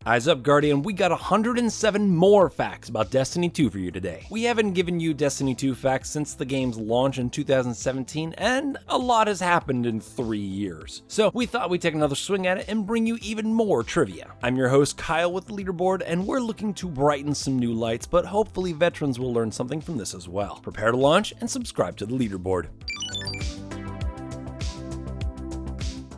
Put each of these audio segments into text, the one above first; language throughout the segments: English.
Eyes up, Guardian, we got 107 more facts about Destiny 2 for you today. We haven't given you Destiny 2 facts since the game's launch in 2017, and a lot has happened in 3 years. So we thought we'd take another swing at it and bring you even more trivia. I'm your host, Kyle with Leaderboard, and we're looking to brighten some new lights, but hopefully veterans will learn something from this as well. Prepare to launch and subscribe to the Leaderboard.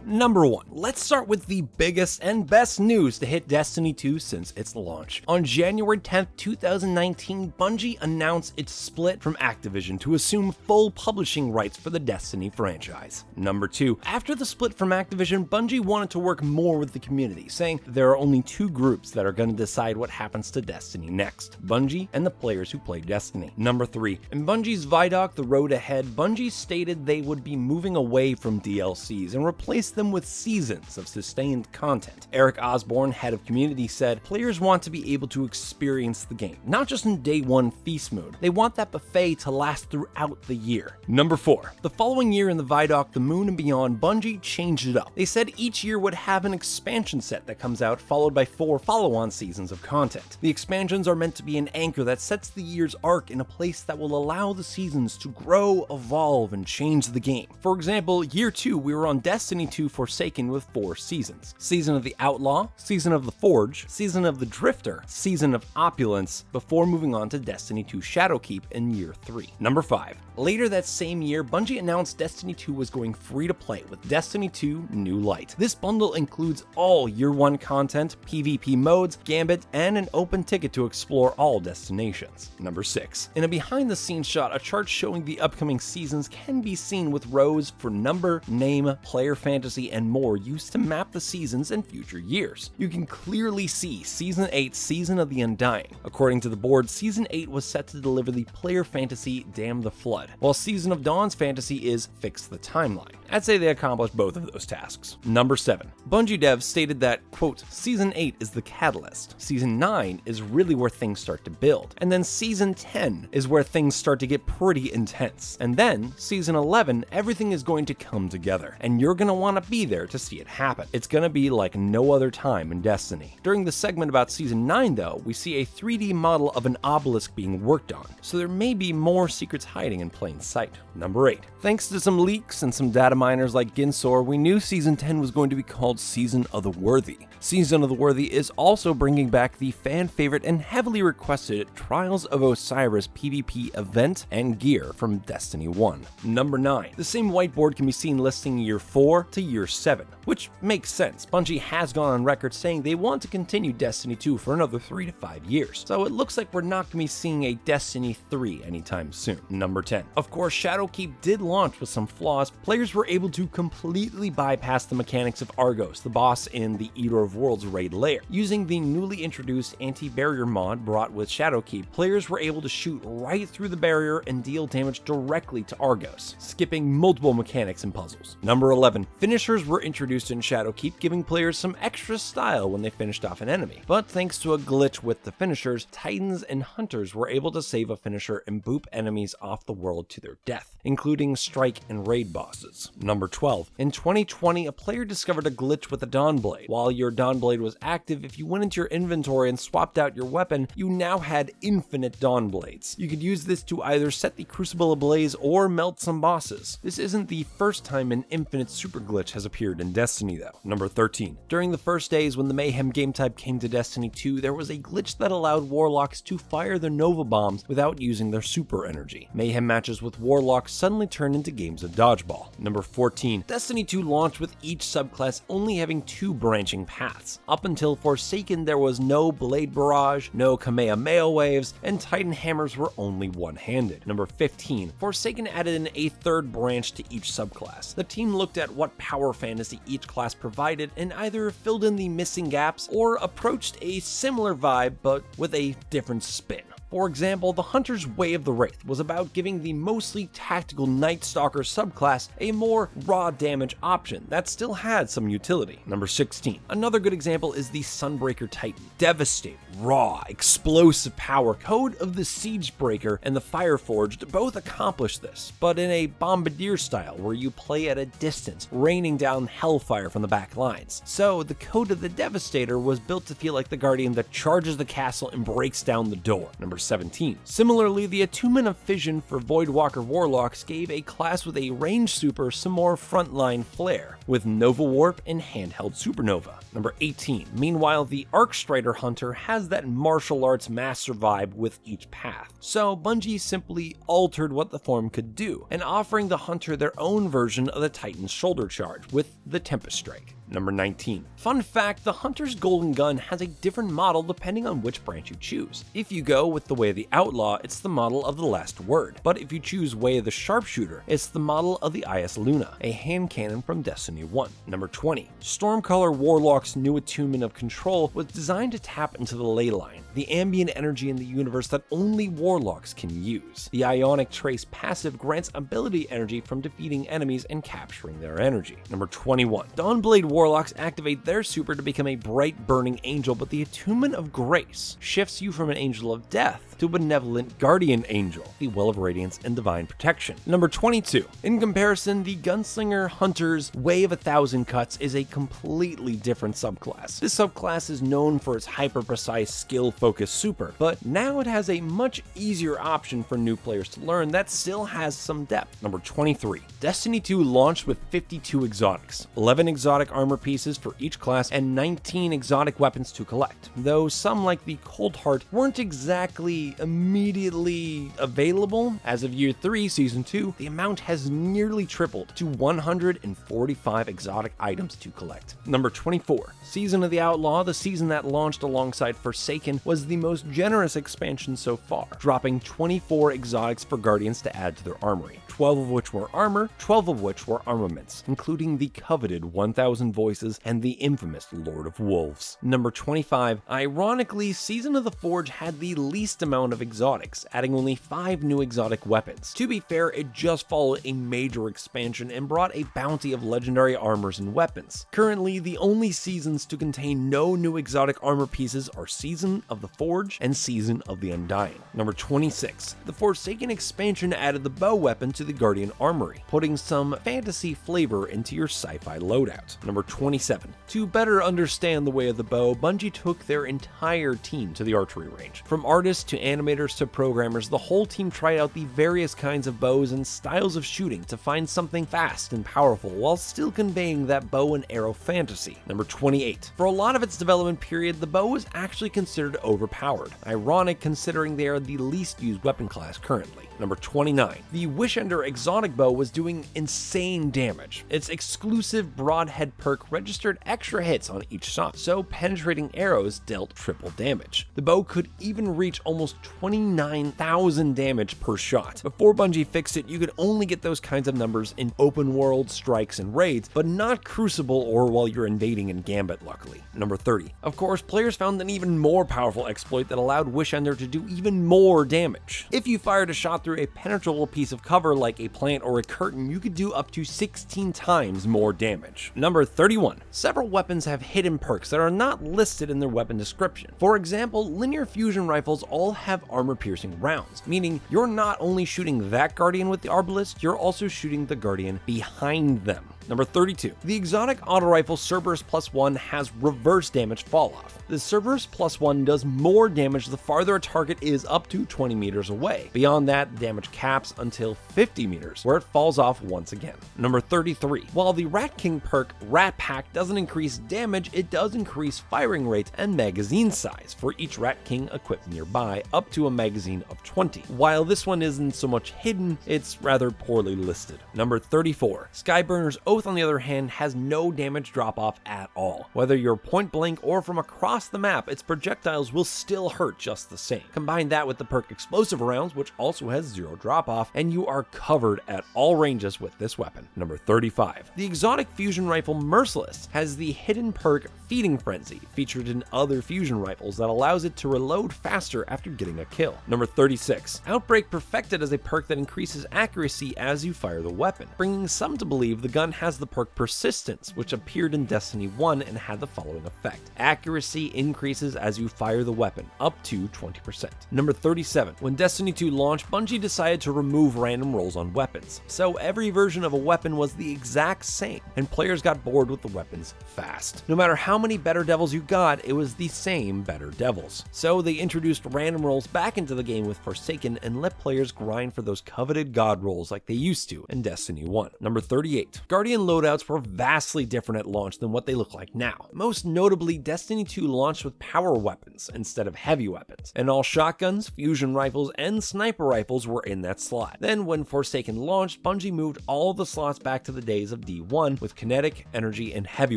Number 1. Let's start with the biggest and best news to hit Destiny 2 since its launch. On January 10th, 2019, Bungie announced its split from Activision to assume full publishing rights for the Destiny franchise. Number 2. After the split from Activision, Bungie wanted to work more with the community, saying there are only 2 groups that are going to decide what happens to Destiny next: Bungie and the players who play Destiny. Number 3. In Bungie's Vidoc, The Road Ahead, Bungie stated they would be moving away from DLCs and replace them with seasons of sustained content. Eric Osborne, head of community, said players want to be able to experience the game, not just in day 1 feast mode. They want that buffet to last throughout the year. Number 4. The following year in the Vidoc, The Moon and Beyond, Bungie changed it up. They said each year would have an expansion set that comes out, followed by 4 follow-on seasons of content. The expansions are meant to be an anchor that sets the year's arc in a place that will allow the seasons to grow, evolve, and change the game. For example, year 2, we were on Destiny 2 Forsaken with 4 seasons: Season of the Outlaw, Season of the Forge, Season of the Drifter, Season of Opulence, before moving on to Destiny 2 Shadowkeep in year 3. Number 5. Later that same year, Bungie announced Destiny 2 was going free to play with Destiny 2 New Light. This bundle includes all year 1 content, PvP modes, Gambit, and an open ticket to explore all destinations. Number 6. In a behind the scenes shot, a chart showing the upcoming seasons can be seen with rows for number, name, player fantasy, and more used to map the seasons and future years. You can clearly see Season 8, Season of the Undying. According to the board, Season 8 was set to deliver the player fantasy Damn the Flood, while Season of Dawn's fantasy is Fix the Timeline. I'd say they accomplished both of those tasks. Number 7. Bungie devs stated that, quote, Season 8 is the catalyst, Season 9 is really where things start to build, and then Season 10 is where things start to get pretty intense, and then Season 11, everything is going to come together, and you're gonna want to be there to see it happen. It's gonna be like no other time in Destiny. During the segment about Season 9 though, we see a 3D model of an obelisk being worked on, so there may be more secrets hiding in plain sight. Number 8. Thanks to some leaks and some data miners like Ginsor, we knew Season 10 was going to be called Season of the Worthy. Season of the Worthy is also bringing back the fan favorite and heavily requested Trials of Osiris PvP event and gear from Destiny 1. Number 9. The same whiteboard can be seen listing year 4 to year 7, which makes sense. Bungie has gone on record saying they want to continue Destiny 2 for another 3 to 5 years, so it looks like we're not going to be seeing a Destiny 3 anytime soon. Number 10. Of course, Shadowkeep did launch with some flaws. Players were able to completely bypass the mechanics of Argos, the boss in the Eater of Worlds raid lair. Using the newly introduced anti-barrier mod brought with Shadowkeep, players were able to shoot right through the barrier and deal damage directly to Argos, skipping multiple mechanics and puzzles. Number 11. Finishers were introduced in Shadowkeep, giving players some extra style when they finished off an enemy. But thanks to a glitch with the finishers, Titans and Hunters were able to save a finisher and boop enemies off the world to their death, including strike and raid bosses. Number 12. In 2020, a player discovered a glitch with a Dawnblade. While your Dawnblade was active, if you went into your inventory and swapped out your weapon, you now had infinite Dawnblades. You could use this to either set the Crucible ablaze or melt some bosses. This isn't the first time an infinite super glitch has appeared in Destiny though. Number 13. During the first days when the Mayhem game type came to Destiny 2, there was a glitch that allowed Warlocks to fire their Nova Bombs without using their super energy. Mayhem matches with Warlocks suddenly turned into games of dodgeball. Number 14. Destiny 2 launched with each subclass only having 2 branching paths. Up until Forsaken, there was no Blade Barrage, no Kamehameha Waves, and Titan Hammers were only one-handed. Number 15. Forsaken added in a 3rd branch to each subclass. The team looked at what power fantasy each class provided and either filled in the missing gaps or approached a similar vibe but with a different spin. For example, the Hunter's Way of the Wraith was about giving the mostly tactical Night Stalker subclass a more raw damage option that still had some utility. Number 16. Another good example is the Sunbreaker Titan. Devastating, raw, explosive power. Code of the Siegebreaker and the Fireforged both accomplish this, but in a Bombardier style where you play at a distance, raining down hellfire from the back lines. So the Code of the Devastator was built to feel like the Guardian that charges the castle and breaks down the door. Number 17. Similarly, the Attunement of Fission for Voidwalker Warlocks gave a class with a ranged super some more frontline flair, with Nova Warp and Handheld Supernova. Number 18. Meanwhile, the Arcstrider Hunter has that martial arts master vibe with each path. So Bungie simply altered what the form could do, and offering the Hunter their own version of the Titan's shoulder charge with the Tempest Strike. Number 19. Fun fact, the Hunter's Golden Gun has a different model depending on which branch you choose. If you go with the Way of the Outlaw, it's the model of the Last Word, but if you choose Way of the Sharpshooter, it's the model of the IS Luna, a hand cannon from Destiny 1. Number 20. Stormcaller Warlock's new Attunement of Control was designed to tap into the ley line, the ambient energy in the universe that only Warlocks can use. The Ionic Trace passive grants ability energy from defeating enemies and capturing their energy. Number 21. Dawnblade Warlocks activate their super to become a bright burning angel, but the Attunement of Grace shifts you from an Angel of Death to a benevolent Guardian Angel, the Well of Radiance and Divine Protection. Number 22. In comparison, the Gunslinger Hunter's Way of 1,000 Cuts is a completely different subclass. This subclass is known for its hyper-precise, skill-focused super, but now it has a much easier option for new players to learn that still has some depth. Number 23. Destiny 2 launched with 52 exotics, 11 exotic armor pieces for each class, and 19 exotic weapons to collect, though some like the Cold Heart weren't exactly immediately available. As of Year 3, Season 2, the amount has nearly tripled to 145 exotic items to collect. Number 24. Season of the Outlaw, the season that launched alongside Forsaken, was the most generous expansion so far, dropping 24 exotics for Guardians to add to their armory, 12 of which were armor, 12 of which were armaments, including the coveted 1,000 Voices and the infamous Lord of Wolves. Number 25. Ironically, Season of the Forge had the least amount of exotics, adding only 5 new exotic weapons. To be fair, it just followed a major expansion and brought a bounty of legendary armors and weapons. Currently, the only seasons to contain no new exotic armor pieces are Season of the Forge and Season of the Undying. Number 26. The Forsaken expansion added the bow weapon to the Guardian Armory, putting some fantasy flavor into your sci-fi loadout. Number 27. To better understand the way of the bow, Bungie took their entire team to the archery range. From artists to animators to programmers, the whole team tried out the various kinds of bows and styles of shooting to find something fast and powerful while still conveying that bow and arrow fantasy. Number 28. For a lot of its development period, the bow was actually considered overpowered. Ironic considering they are the least used weapon class currently. Number 29. The Wishender exotic bow was doing insane damage. Its exclusive broadhead perk registered extra hits on each shot, so penetrating arrows dealt triple damage. The bow could even reach almost 29,000 damage per shot. Before Bungie fixed it, you could only get those kinds of numbers in open world strikes and raids, but not Crucible or while you're invading in Gambit, luckily. Number 30. Of course, players found an even more powerful exploit that allowed Wishender to do even more damage. If you fired a shot through a penetrable piece of cover like a plant or a curtain, you could do up to 16 times more damage. Number 31. Several weapons have hidden perks that are not listed in their weapon description. For example, linear fusion rifles all have armor-piercing rounds, meaning you're not only shooting that Guardian with the Arbalist, you're also shooting the Guardian behind them. Number 32. The exotic auto rifle Cerberus +1 has reverse damage falloff. The Cerberus +1 does more damage the farther a target is up to 20 meters away. Beyond that, the damage caps until 50 meters, where it falls off once again. Number 33. While the Rat King perk Rat Pack doesn't increase damage, it does increase firing rate and magazine size for each Rat King equipped nearby, up to a magazine of 20. While this one isn't so much hidden, it's rather poorly listed. Number 34. Skyburner's Oath, on the other hand, has no damage drop-off at all. Whether you're point blank or from across the map, its projectiles will still hurt just the same. Combine that with the perk Explosive Rounds, which also has 0 drop-off, and you are covered at all ranges with this weapon. Number 35. The exotic fusion rifle Merciless has the hidden perk Feeding Frenzy, featured in other fusion rifles, that allows it to reload faster after getting a kill. Number 36. Outbreak perfected as a perk that increases accuracy as you fire the weapon, bringing some to believe the gun has the perk Persistence, which appeared in Destiny 1 and had the following effect. Accuracy increases as you fire the weapon, up to 20%. Number 37. When Destiny 2 launched, Bungie decided to remove random rolls on weapons, so every version of a weapon was the exact same, and players got bored with the weapons fast. No matter how many Better Devils you got, it was the same Better Devils. So they introduced random rolls back into the game with Forsaken and let players grind for those coveted god rolls like they used to in Destiny 1. Number 38. Guardian loadouts were vastly different at launch than what they look like now. Most notably, Destiny 2 launched with power weapons instead of heavy weapons, and all shotguns, fusion rifles, and sniper rifles were in that slot. Then when Forsaken launched, Bungie moved all the slots back to the days of D1 with kinetic, energy, and heavy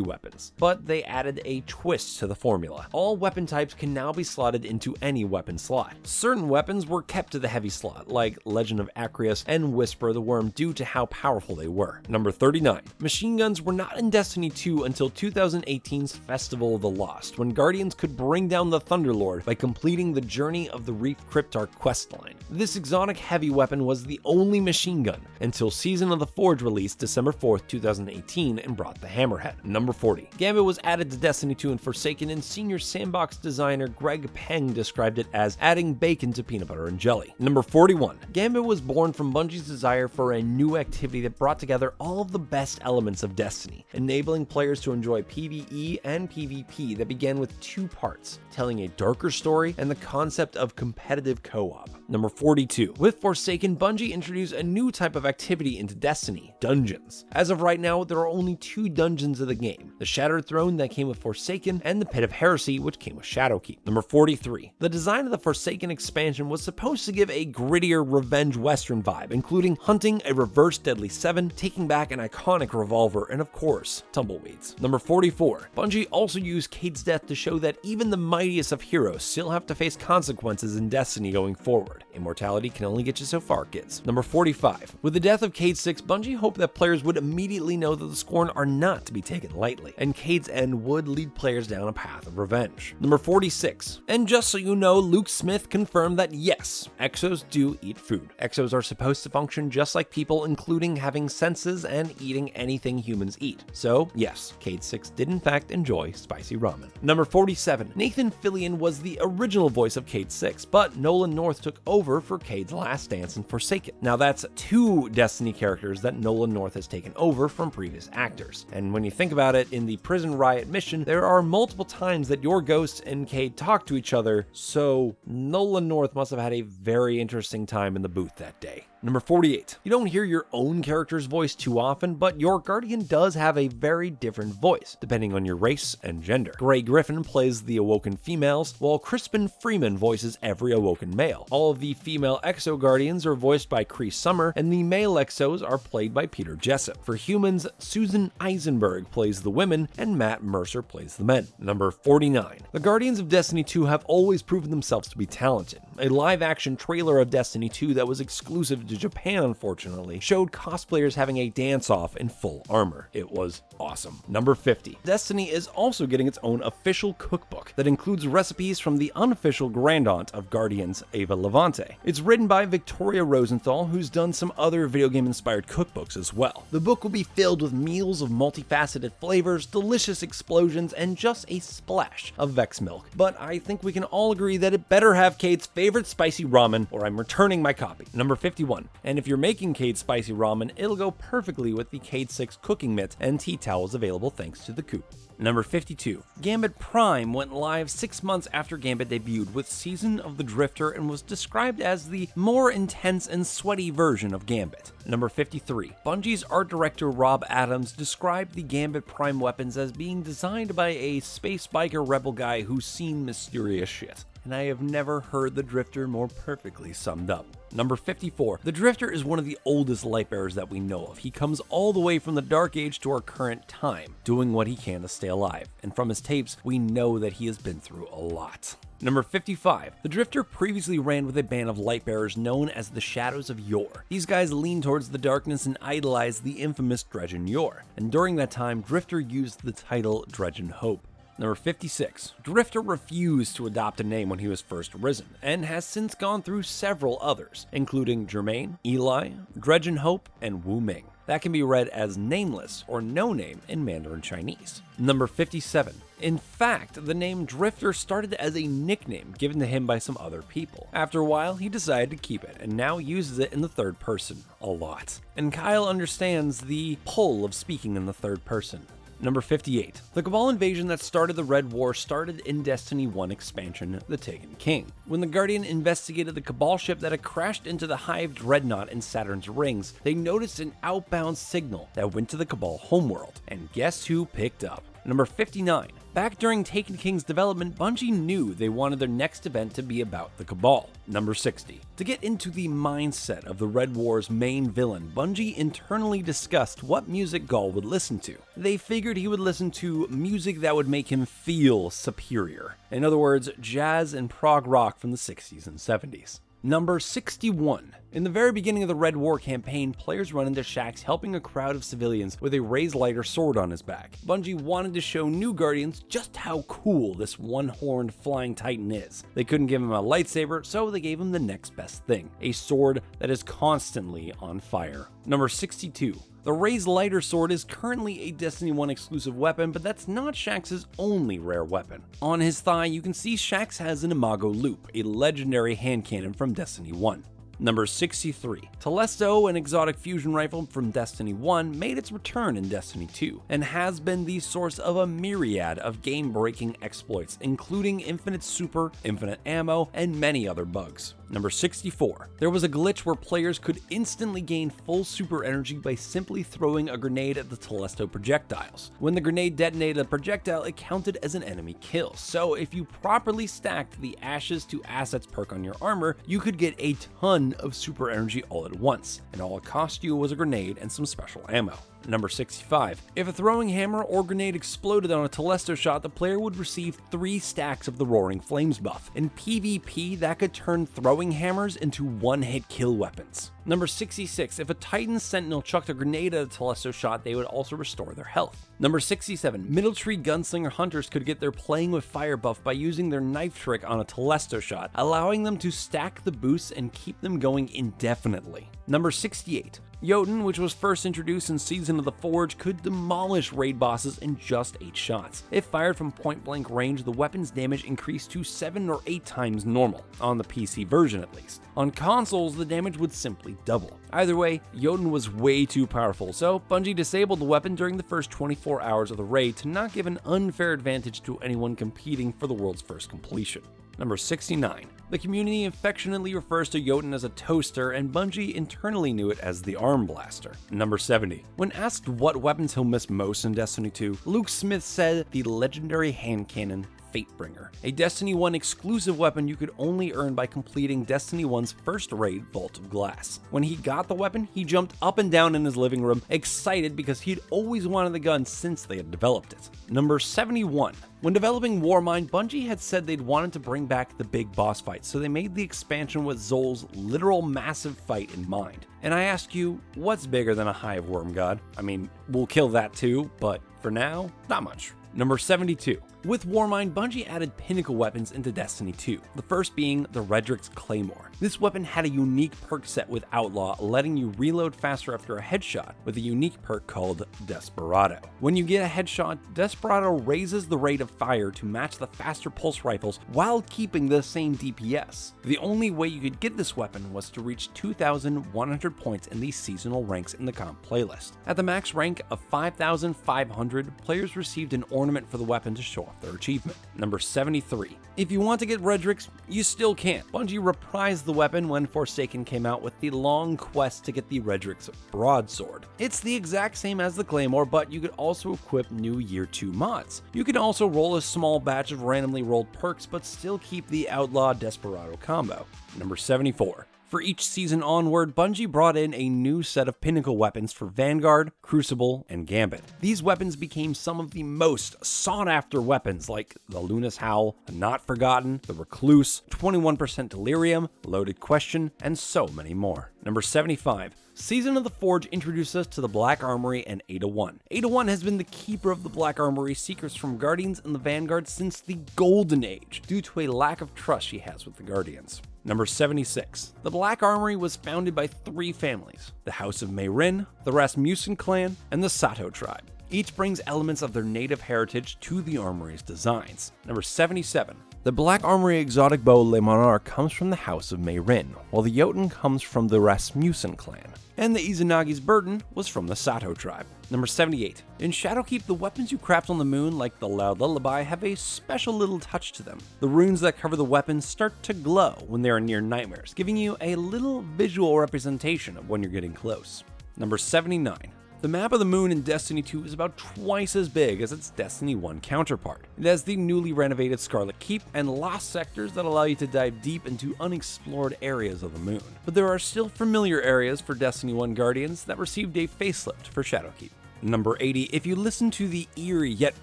weapons. But they added a twist to the formula. All weapon types can now be slotted into any weapon slot. Certain weapons were kept to the heavy slot, like Legend of Acreus and Whisper the Worm, due to how powerful they were. Number 39. Machine guns were not in Destiny 2 until 2018's Festival of the Lost, when Guardians could bring down the Thunderlord by completing the Journey of the Reef Cryptarch questline. This exotic heavy weapon was the only machine gun until Season of the Forge released December 4th, 2018 and brought the Hammerhead. Number 40. Gambit was added to Destiny 2 and Forsaken, and senior sandbox designer Greg Peng described it as adding bacon to peanut butter and jelly. Number 41. Gambit was born from Bungie's desire for a new activity that brought together all of the best elements of Destiny, enabling players to enjoy PvE and PvP that began with 2 parts, telling a darker story and the concept of competitive co-op. Number 42. With Forsaken, Bungie introduced a new type of activity into Destiny, dungeons. As of right now, there are only 2 dungeons of the game, the Shattered Throne that came with Forsaken and the Pit of Heresy, which came with Shadowkeep. Number 43. The design of the Forsaken expansion was supposed to give a grittier revenge western vibe, including hunting a reverse Deadly 7, taking back an iconic revolver, and of course, tumbleweeds. Number 44. Bungie also used Cade's death to show that even the mightiest of heroes still have to face consequences in Destiny going forward. Immortality can only get you so far, kids. Number 45. With the death of Cade 6, Bungie hoped that players would immediately know that the Scorn are not to be taken lightly, and Cade's end would lead players down a path of revenge. Number 46. And just so you know, Luke Smith confirmed that yes, Exos do eat food. Exos are supposed to function just like people, including having senses and eating anything humans eat. So yes, Cade 6 did in fact enjoy spicy ramen. Number 47. Nathan Fillion was the original voice of Cade 6, but Nolan North took over for Cade's last dance in Forsaken. Now that's 2 Destiny characters that Nolan North has taken over from previous actors. And when you think about it, in the Prison Riot mission, there are multiple times that your ghost and Cade talk to each other, so Nolan North must have had a very interesting time in the booth that day. Number 48. You don't hear your own character's voice too often, but your Guardian does have a very different voice, depending on your race and gender. Grey Griffin plays the Awoken females, while Crispin Freeman voices every Awoken male. All of the female Exo Guardians are voiced by Cree Summer, and the male Exos are played by Peter Jessup. For humans, Susan Eisenberg plays the women, and Matt Mercer plays the men. Number 49. The Guardians of Destiny 2 have always proven themselves to be talented. A live-action trailer of Destiny 2 that was exclusive to Japan, unfortunately, showed cosplayers having a dance-off in full armor. It was awesome. Number 50. Destiny is also getting its own official cookbook that includes recipes from the unofficial grand aunt of Guardians, Ava Levante. It's written by Victoria Rosenthal, who's done some other video game-inspired cookbooks as well. The book will be filled with meals of multifaceted flavors, delicious explosions, and just a splash of Vex milk. But I think we can all agree that it better have Cade's favorite spicy ramen, or I'm returning my copy. Number 51. And if you're making Cade spicy ramen, it'll go perfectly with the Cade 6 cooking mitts and tea towels available thanks to the Coop. Number 52. Gambit Prime went live 6 months after Gambit debuted with Season of the Drifter and was described as the more intense and sweaty version of Gambit. Number 53. Bungie's art director Rob Adams described the Gambit Prime weapons as being designed by a space biker rebel guy who's seen mysterious shit. And I have never heard the Drifter more perfectly summed up. Number 54. The Drifter is one of the oldest lightbearers that we know of. He comes all the way from the Dark Age to our current time, doing what he can to stay alive. And from his tapes, we know that he has been through a lot. Number 55. The Drifter previously ran with a band of lightbearers known as the Shadows of Yore. These guys lean towards the darkness and idolize the infamous Dredgen Yor. And during that time, Drifter used the title Dredgen Hope. Number 56. Drifter refused to adopt a name when he was first arisen, and has since gone through several others, including Germain, Eli, Dredgen Hope, and Wu Ming. That can be read as nameless or no name in Mandarin Chinese. Number 57. In fact, the name Drifter started as a nickname given to him by some other people. After a while, he decided to keep it, and now uses it in the third person a lot. And Kyle understands the pull of speaking in the third person. Number 58. The Cabal invasion that started the Red War started in Destiny 1 expansion, The Taken King. When the Guardian investigated the Cabal ship that had crashed into the Hive Dreadnought in Saturn's rings, they noticed an outbound signal that went to the Cabal homeworld. And guess who picked up? Number 59. Back during Taken King's development, Bungie knew they wanted their next event to be about the Cabal. Number 60. To get into the mindset of the Red War's main villain, Bungie internally discussed what music Gaul would listen to. They figured he would listen to music that would make him feel superior. In other words, jazz and prog rock from the 60s and 70s. Number 61. In the very beginning of the Red War campaign, players run into Shaxx helping a crowd of civilians with a raised lighter sword on his back. Bungie wanted to show new Guardians just how cool this one-horned flying titan is. They couldn't give him a lightsaber, so they gave him the next best thing, a sword that is constantly on fire. Number 62. The raised lighter sword is currently a Destiny 1 exclusive weapon, but that's not Shaxx's only rare weapon. On his thigh, you can see Shaxx has an Imago Loop, a legendary hand cannon from Destiny 1. Number 63. Telesto, an exotic fusion rifle from Destiny 1, made its return in Destiny 2, and has been the source of a myriad of game-breaking exploits, including infinite super, infinite ammo, and many other bugs. Number 64. There was a glitch where players could instantly gain full super energy by simply throwing a grenade at the Telesto projectiles. When the grenade detonated a projectile, it counted as an enemy kill, so if you properly stacked the Ashes to Assets perk on your armor, you could get a ton of super energy all at once, and all it cost you was a grenade and some special ammo. Number 65. If a throwing hammer or grenade exploded on a Telesto shot, the player would receive 3 stacks of the Roaring Flames buff. In PvP, that could turn throwing hammers into one-hit kill weapons. Number 66. If a Titan Sentinel chucked a grenade at a Telesto shot, they would also restore their health. Number 67. Middle Tree Gunslinger Hunters could get their Playing with Fire buff by using their knife trick on a Telesto shot, allowing them to stack the boosts and keep them going indefinitely. Number 68. Yotan, which was first introduced in Season of the Forge, could demolish raid bosses in just 8 shots. If fired from point-blank range, the weapon's damage increased to 7 or 8 times normal, on the PC version at least. On consoles, the damage would simply double. Either way, Yotan was way too powerful, so Bungie disabled the weapon during the first 24 hours of the raid to not give an unfair advantage to anyone competing for the world's first completion. Number 69. The community affectionately refers to Yotan as a toaster, and Bungie internally knew it as the Arm Blaster. Number 70. When asked what weapons he'll miss most in Destiny 2, Luke Smith said the legendary hand cannon Fatebringer, a Destiny 1 exclusive weapon you could only earn by completing Destiny 1's first raid, Vault of Glass. When he got the weapon, he jumped up and down in his living room, excited because he'd always wanted the gun since they had developed it. Number 71. When developing Warmind, Bungie had said they'd wanted to bring back the big boss fight, so they made the expansion with Xol's literal massive fight in mind. And I ask you, what's bigger than a Hive Worm God? I mean, we'll kill that too, but for now, not much. Number 72. With Warmind, Bungie added Pinnacle weapons into Destiny 2, the first being the Redrix's Claymore. This weapon had a unique perk set with Outlaw, letting you reload faster after a headshot with a unique perk called Desperado. When you get a headshot, Desperado raises the rate of fire to match the faster pulse rifles while keeping the same DPS. The only way you could get this weapon was to reach 2,100 points in the seasonal ranks in the comp playlist. At the max rank of 5,500, players received an ornament for the weapon to show off their achievement. Number 73. If you want to get Redrix, you still can't. Bungie reprised the weapon when Forsaken came out with the long quest to get the Redrix broadsword. It's the exact same as the Claymore, but you could also equip new Year 2 mods. You can also roll a small batch of randomly rolled perks, but still keep the Outlaw Desperado combo. Number 74. For each season onward, Bungie brought in a new set of Pinnacle weapons for Vanguard, Crucible, and Gambit. These weapons became some of the most sought-after weapons like the Luna's Howl, the Not Forgotten, the Recluse, 21% Delirium, Loaded Question, and so many more. Number 75. Season of the Forge introduced us to the Black Armory and Ada-1. Ada-1 has been the keeper of the Black Armory secrets from Guardians and the Vanguard since the Golden Age, due to a lack of trust she has with the Guardians. Number 76. The Black Armory was founded by 3 families: the House of Mayrin, the Rasmussen clan, and the Sato tribe. Each brings elements of their native heritage to the Armory's designs. Number 77. The Black Armory exotic bow Le Monarch comes from the House of Mayrin, while the Yotan comes from the Rasmussen clan, and the Izanagi's burden was from the Sato tribe. Number 78. In Shadowkeep, the weapons you craft on the moon, like the Loud Lullaby, have a special little touch to them. The runes that cover the weapons start to glow when they are near nightmares, giving you a little visual representation of when you're getting close. Number 79. The map of the moon in Destiny 2 is about twice as big as its Destiny 1 counterpart. It has the newly renovated Scarlet Keep and lost sectors that allow you to dive deep into unexplored areas of the moon. But there are still familiar areas for Destiny 1 Guardians that received a facelift for Shadowkeep. Number 80. If you listen to the eerie yet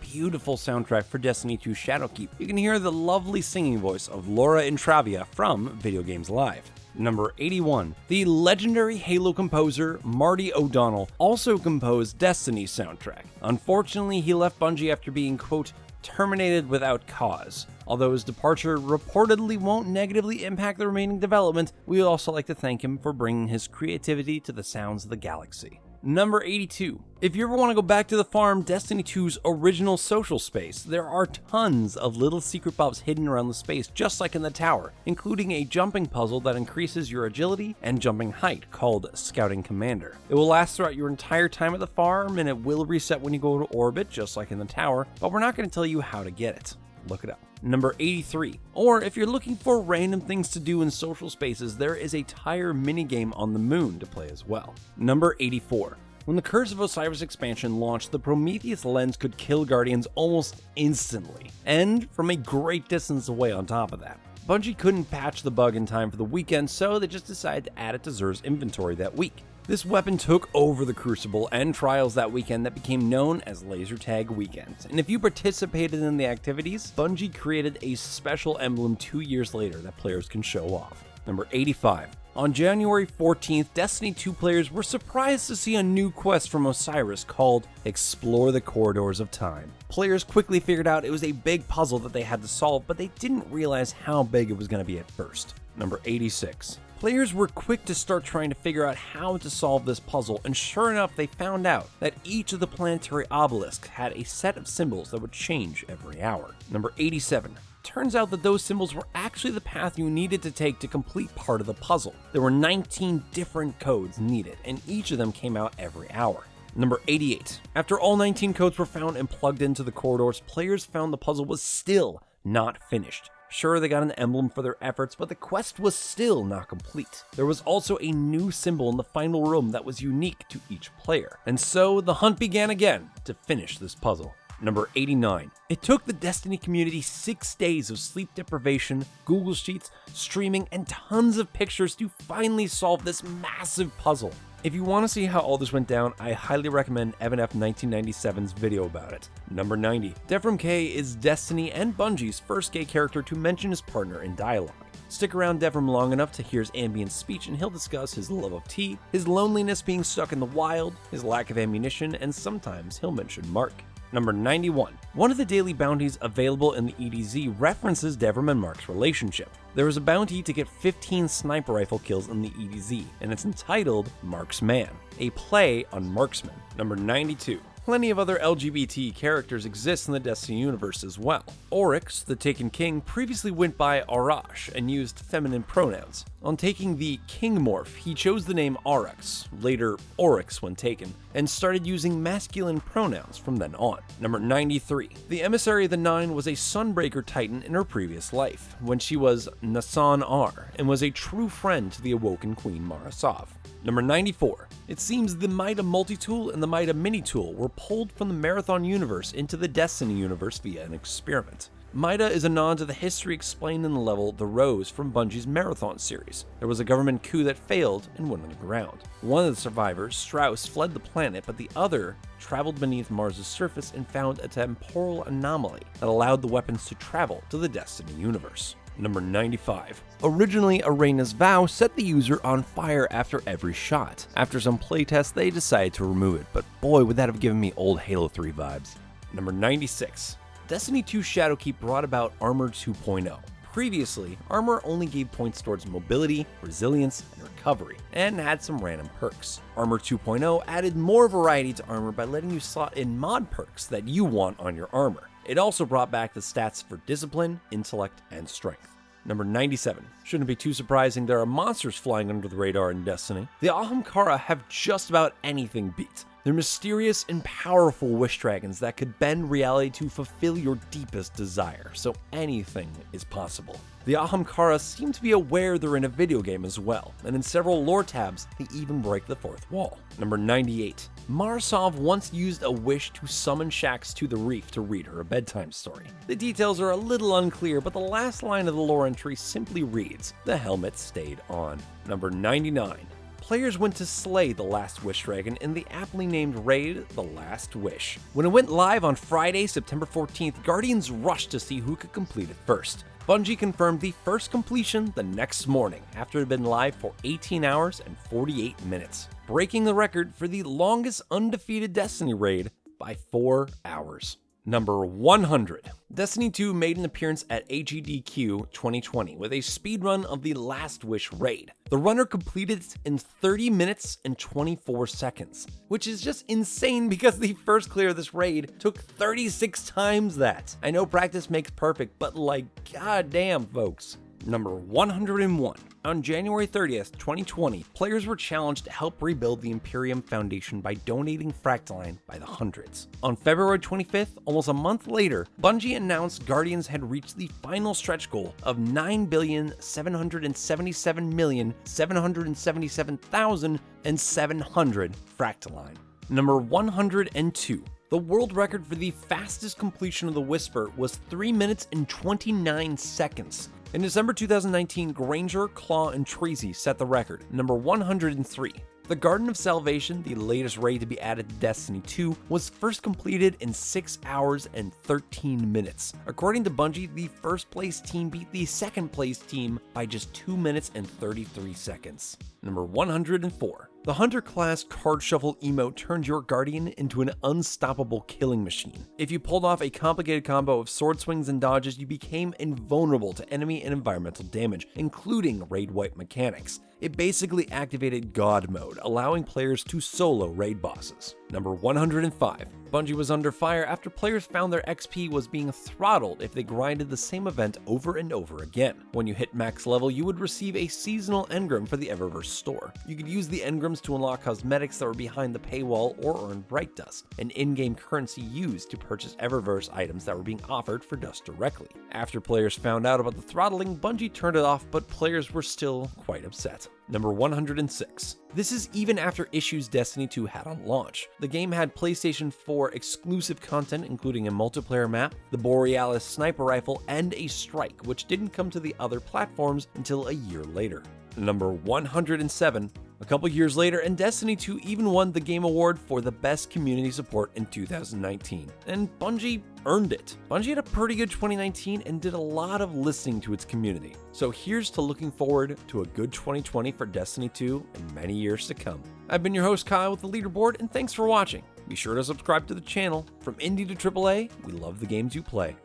beautiful soundtrack for Destiny 2 Shadowkeep, you can hear the lovely singing voice of Laura Intravia from Video Games Live. Number 81. The legendary Halo composer Marty O'Donnell also composed Destiny's soundtrack. Unfortunately, he left Bungie after being, quote, terminated without cause. Although his departure reportedly won't negatively impact the remaining development, we would also like to thank him for bringing his creativity to the sounds of the galaxy. Number 82. If you ever want to go back to the farm, Destiny 2's original social space, there are tons of little secret buffs hidden around the space, just like in the tower, including a jumping puzzle that increases your agility and jumping height, called Scouting Commander. It will last throughout your entire time at the farm, and it will reset when you go to orbit, just like in the tower, but we're not going to tell you how to get it. Look it up. Number 83. Or if you're looking for random things to do in social spaces, there is a tire minigame on the moon to play as well. Number 84. When the Curse of Osiris expansion launched, the Prometheus lens could kill Guardians almost instantly, and from a great distance away on top of that. Bungie couldn't patch the bug in time for the weekend, so they just decided to add it to Xur's inventory that week. This weapon took over the Crucible and Trials that weekend that became known as Laser Tag Weekends, and if you participated in the activities, Bungie created a special emblem 2 years later that players can show off. Number 85. On January 14th, Destiny 2 players were surprised to see a new quest from Osiris called Explore the Corridors of Time. Players quickly figured out it was a big puzzle that they had to solve, but they didn't realize how big it was going to be at first. Number 86. Players were quick to start trying to figure out how to solve this puzzle, and sure enough, they found out that each of the planetary obelisks had a set of symbols that would change every hour. Number 87. Turns out that those symbols were actually the path you needed to take to complete part of the puzzle. There were 19 different codes needed, and each of them came out every hour. Number 88. After all 19 codes were found and plugged into the corridors, players found the puzzle was still not finished. Sure, they got an emblem for their efforts, but the quest was still not complete. There was also a new symbol in the final room that was unique to each player. And so the hunt began again to finish this puzzle. Number 89. It took the Destiny community 6 days of sleep deprivation, Google Sheets, streaming, and tons of pictures to finally solve this massive puzzle. If you want to see how all this went down, I highly recommend Evan F 1997's video about it. Number 90. Devrim K is Destiny and Bungie's first gay character to mention his partner in dialogue. Stick around Devrim long enough to hear his ambient speech and he'll discuss his love of tea, his loneliness being stuck in the wild, his lack of ammunition, and sometimes he'll mention Mark. Number 91. One of the daily bounties available in the EDZ references Devrim and Mark's relationship. There is a bounty to get 15 sniper rifle kills in the EDZ, and it's entitled Mark's Man, a play on marksman. Number 92. Plenty of other LGBT characters exist in the Destiny universe as well. Oryx, the Taken King, previously went by Arash and used feminine pronouns. On taking the King morph, he chose the name Aurox, later Oryx when taken, and started using masculine pronouns from then on. Number 93. The Emissary of the Nine was a Sunbreaker Titan in her previous life, when she was Nasan R, and was a true friend to the Awoken Queen Mara Sov. Number 94. It seems the Mida multi-tool and the Mida mini-tool were pulled from the Marathon universe into the Destiny universe via an experiment. Mida is a nod to the history explained in the level The Rose from Bungie's Marathon series. There was a government coup that failed and went underground. One of the survivors, Strauss, fled the planet, but the other traveled beneath Mars' surface and found a temporal anomaly that allowed the weapons to travel to the Destiny universe. Number 95. Originally, Arena's Vow set the user on fire after every shot. After some playtests, they decided to remove it, but boy would that have given me old Halo 3 vibes. Number 96. Destiny 2 Shadowkeep brought about Armor 2.0. Previously, Armor only gave points towards mobility, resilience, and recovery, and had some random perks. Armor 2.0 added more variety to Armor by letting you slot in mod perks that you want on your armor. It also brought back the stats for discipline, intellect, and strength. Number 97. Shouldn't be too surprising, there are monsters flying under the radar in Destiny. The Ahamkara have just about anything beat. They're mysterious and powerful wish dragons that could bend reality to fulfill your deepest desire, so anything is possible. The Ahamkara seem to be aware they're in a video game as well, and in several lore tabs, they even break the fourth wall. Number 98. Mara Sov once used a wish to summon Shaxx to the reef to read her a bedtime story. The details are a little unclear, but the last line of the lore entry simply reads, "The helmet stayed on." Number 99. Players went to slay the last Wish Dragon in the aptly named raid, The Last Wish. When it went live on Friday, September 14th, Guardians rushed to see who could complete it first. Bungie confirmed the first completion the next morning after it had been live for 18 hours and 48 minutes, breaking the record for the longest undefeated Destiny raid by 4 hours. Number 100. Destiny 2 made an appearance at AGDQ 2020 with a speedrun of the Last Wish raid. The runner completed it in 30 minutes and 24 seconds, which is just insane because the first clear of this raid took 36 times that. I know practice makes perfect, but like, goddamn, folks. Number 101. On January 30th, 2020, players were challenged to help rebuild the Imperium Foundation by donating Fractaline by the hundreds. On February 25th, almost a month later, Bungie announced Guardians had reached the final stretch goal of 9,777,777,700 Fractaline. Number 102. The world record for the fastest completion of the Whisper was 3 minutes and 29 seconds. In December 2019, Granger, Claw, and Tracy set the record, number 103. The Garden of Salvation, the latest raid to be added to Destiny 2, was first completed in 6 hours and 13 minutes. According to Bungie, the first place team beat the second place team by just 2 minutes and 33 seconds. Number 104. The Hunter class card shuffle emote turned your Guardian into an unstoppable killing machine. If you pulled off a complicated combo of sword swings and dodges, you became invulnerable to enemy and environmental damage, including raid wipe mechanics. It basically activated God mode, allowing players to solo raid bosses. Number 105. Bungie was under fire after players found their XP was being throttled if they grinded the same event over and over again. When you hit max level, you would receive a seasonal engram for the Eververse store. You could use the engrams to unlock cosmetics that were behind the paywall or earn Bright Dust, an in-game currency used to purchase Eververse items that were being offered for dust directly. After players found out about the throttling, Bungie turned it off, but players were still quite upset. Number 106. This is even after issues Destiny 2 had on launch. The game had PlayStation 4 exclusive content, including a multiplayer map, the Borealis sniper rifle, and a strike, which didn't come to the other platforms until a year later. Number 107. A couple years later, and Destiny 2 even won the Game Award for the best community support in 2019. And Bungie earned it. Bungie had a pretty good 2019 and did a lot of listening to its community. So here's to looking forward to a good 2020 for Destiny 2 and many years to come. I've been your host Kyle with the Leaderboard, and thanks for watching. Be sure to subscribe to the channel. From indie to AAA, we love the games you play.